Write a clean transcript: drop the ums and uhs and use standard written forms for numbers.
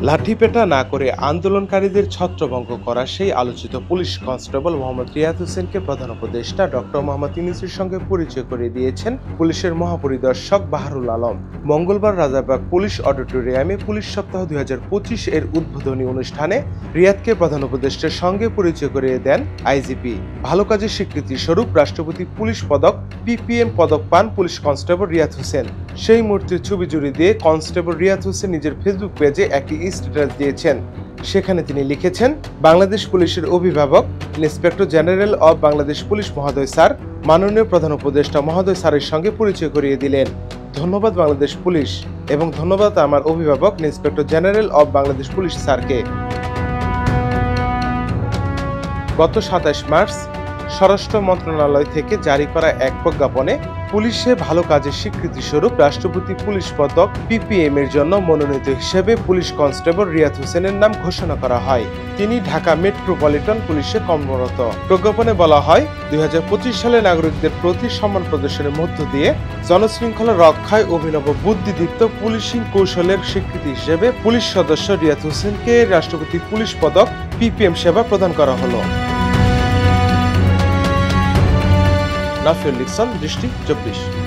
লাঠিপেটা না করে আন্দোলনকারীদের ছত্রভঙ্গ করা সেই আলোচিত পুলিশ কনস্টেবল মোহাম্মদ রিয়াদ হোসেনকে প্রধান উপদেষ্টা ডক্টর মোহাম্মদ ইউনূসের সঙ্গে পরিচয় করিয়ে দিয়েছেন পুলিশের মহাপরিদর্শক বাহারুল আলম। মঙ্গলবার রাজারবাগ পুলিশ অডিটোরিয়ামে পুলিশ সপ্তাহ 2025 এর উদ্বোধনী অনুষ্ঠানে রিয়াদকে প্রধান উপদেষ্টার সঙ্গে পরিচয় করিয়ে দেন আইজিপি। ভালো কাজের স্বীকৃতি স্বরূপ রাষ্ট্রপতি পুলিশ পদক পিপিএম পদক পান পুলিশ কনস্টেবল রিয়াদ হোসেন। সেই মুহূর্তের ছবি জুড়ে দিয়ে কনস্টেবল রিয়াদ হোসেন নিজের ফেসবুক পেজে একটি স্ট্যাটাস দিয়েছেন। সেখানে তিনি লিখেছেন, বাংলাদেশ পুলিশের অভিভাবক inspector general of Bangladesh police মহোদয় স্যার, মাননীয় প্রধান উপদেষ্টা মহোদয় স্যারের সঙ্গে পরিচয় করিয়ে দিলেন। ধন্যবাদ বাংলাদেশ পুলিশ এবং ধন্যবাদ আমার অভিভাবক inspector general of Bangladesh police স্যারকে। গত 27 মার্চ স্বরাষ্ট্র মন্ত্রণালয় থেকে জারি করা এক প্রজ্ঞাপনে পুলিশে ভালো কাজের স্বীকৃতি স্বরূপ রাষ্ট্রপতি পুলিশ পদক পিপিএম এর জন্য মনোনীত হিসেবে পুলিশ কনস্টেবল রিয়াদ হোসেনের নাম ঘোষণা করা হয়। তিনি ঢাকা মেট্রোপলিটন পুলিশে কর্মরত। প্রজ্ঞাপনে বলা হয়, 2025 সালে নাগরিকদের প্রতি সম্মান প্রদর্শনের মধ্য দিয়ে জনশৃঙ্খলা রক্ষায় অভিনব বুদ্ধিদীপ্ত পুলিশিং কৌশলের স্বীকৃতি হিসেবে পুলিশ সদস্য রিয়াদ হোসেনকে রাষ্ট্রপতি পুলিশ পদক পিপিএম সেবা প্রদান করা হলো। নাফিউল ইহসান, দৃষ্টি 24।